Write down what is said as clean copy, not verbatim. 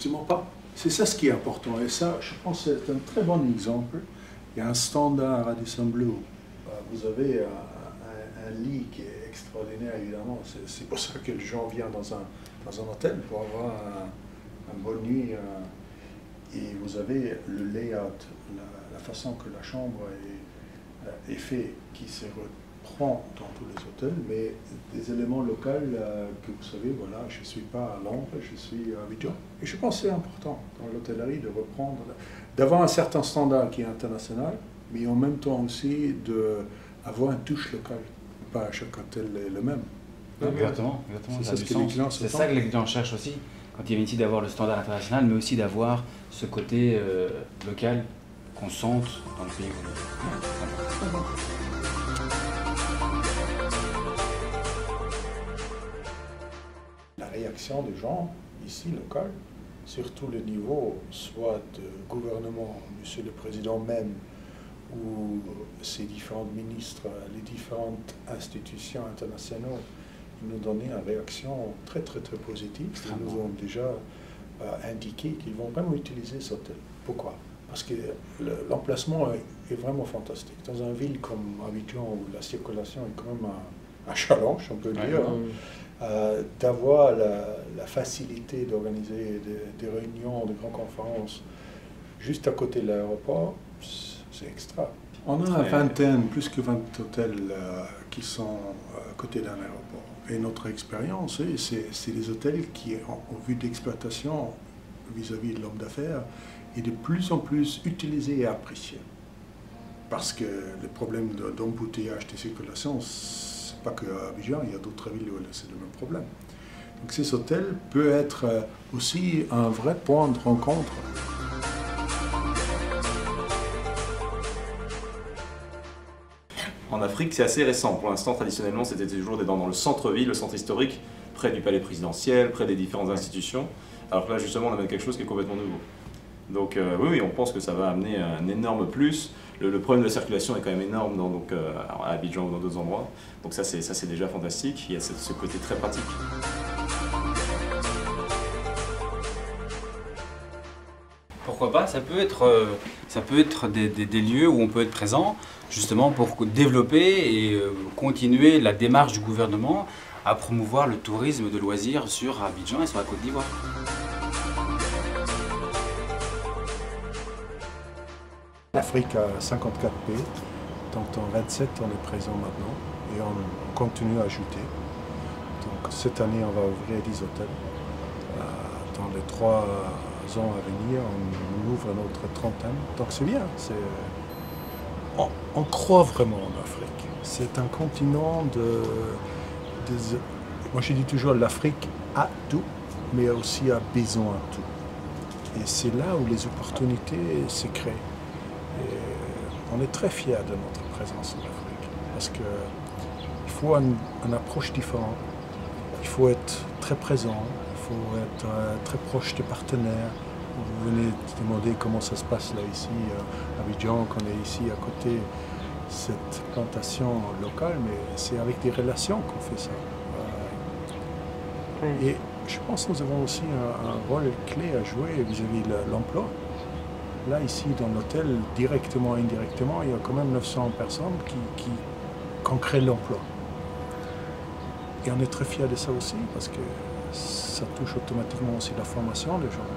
Justement pas. C'est ça ce qui est important. Et ça, je pense que c'est un très bon exemple. Il y a un standard à Radisson Blu. Vous avez un lit qui est extraordinaire, évidemment. C'est pour ça que les gens viennent dans un hôtel pour avoir une bonne nuit. Et vous avez le layout, la façon que la chambre est faite, qui se reprend dans tous les hôtels, mais des éléments locaux que vous savez, voilà, je ne suis pas à Londres, je suis à Abidjan. Et je pense que c'est important dans l'hôtellerie de reprendre, d'avoir un certain standard qui est international, mais en même temps aussi d'avoir une touche locale. Pas chaque hôtel est le même. Exactement. C'est ça que les clients cherchent aussi, quand ils viennent ici, d'avoir le standard international, mais aussi d'avoir ce côté local qu'on sente dans le pays. La réaction des gens ici, locaux, sur tous les niveaux, soit de gouvernement, monsieur le président même, ou ses différents ministres, les différentes institutions internationales, ils nous donnaient une réaction très positive. Ils nous ont déjà indiqué qu'ils vont vraiment utiliser cet hôtel. Pourquoi? Parce que l'emplacement est vraiment fantastique. Dans une ville comme Abidjan, où la circulation est quand même un challenge, on peut dire, d'avoir la facilité d'organiser des réunions, de grandes conférences juste à côté de l'aéroport, c'est extra. On a une vingtaine, plus que 20 hôtels qui sont à côté d'un aéroport. Et notre expérience, c'est des hôtels qui, en vue d'exploitation vis-à-vis de l'homme d'affaires, est de plus en plus utilisé et apprécié. Parce que le problème d'embouteillage de circulation, c'est pas qu'à Abidjan, il y a d'autres villes où c'est le même problème. Donc ces hôtels peuvent être aussi un vrai point de rencontre. En Afrique, c'est assez récent. Pour l'instant, traditionnellement, c'était toujours dans le centre-ville, le centre historique, près du palais présidentiel, près des différentes institutions. Alors que là, justement, on amène quelque chose qui est complètement nouveau. Donc oui, on pense que ça va amener un énorme plus. Le problème de la circulation est quand même énorme à Abidjan ou dans d'autres endroits. Donc ça, c'est déjà fantastique. Il y a ce côté très pratique. Pourquoi pas? Ça peut être des lieux où on peut être présent, justement pour développer et continuer la démarche du gouvernement à promouvoir le tourisme de loisirs sur Abidjan et sur la Côte d'Ivoire. L'Afrique a 54 pays, donc en 27 on est présent maintenant et on continue à ajouter. Donc cette année on va ouvrir 10 hôtels. Dans les 3 ans à venir on ouvre notre trentaine, donc c'est bien. On croit vraiment en Afrique. C'est un continent moi je dis toujours l'Afrique a tout, mais aussi a besoin de tout. Et c'est là où les opportunités se créent. Et on est très fiers de notre présence en Afrique parce qu'il faut une approche différente. Il faut être très présent, il faut être très proche des partenaires. Vous venez demander comment ça se passe là ici à Abidjan, qu'on est ici à côté cette plantation locale, mais c'est avec des relations qu'on fait ça. Et je pense que nous avons aussi un rôle clé à jouer vis-à-vis de l'emploi. Là, ici, dans l'hôtel, directement et indirectement, il y a quand même 900 personnes qui crée l'emploi. Et on est très fiers de ça aussi, parce que ça touche automatiquement aussi la formation des gens.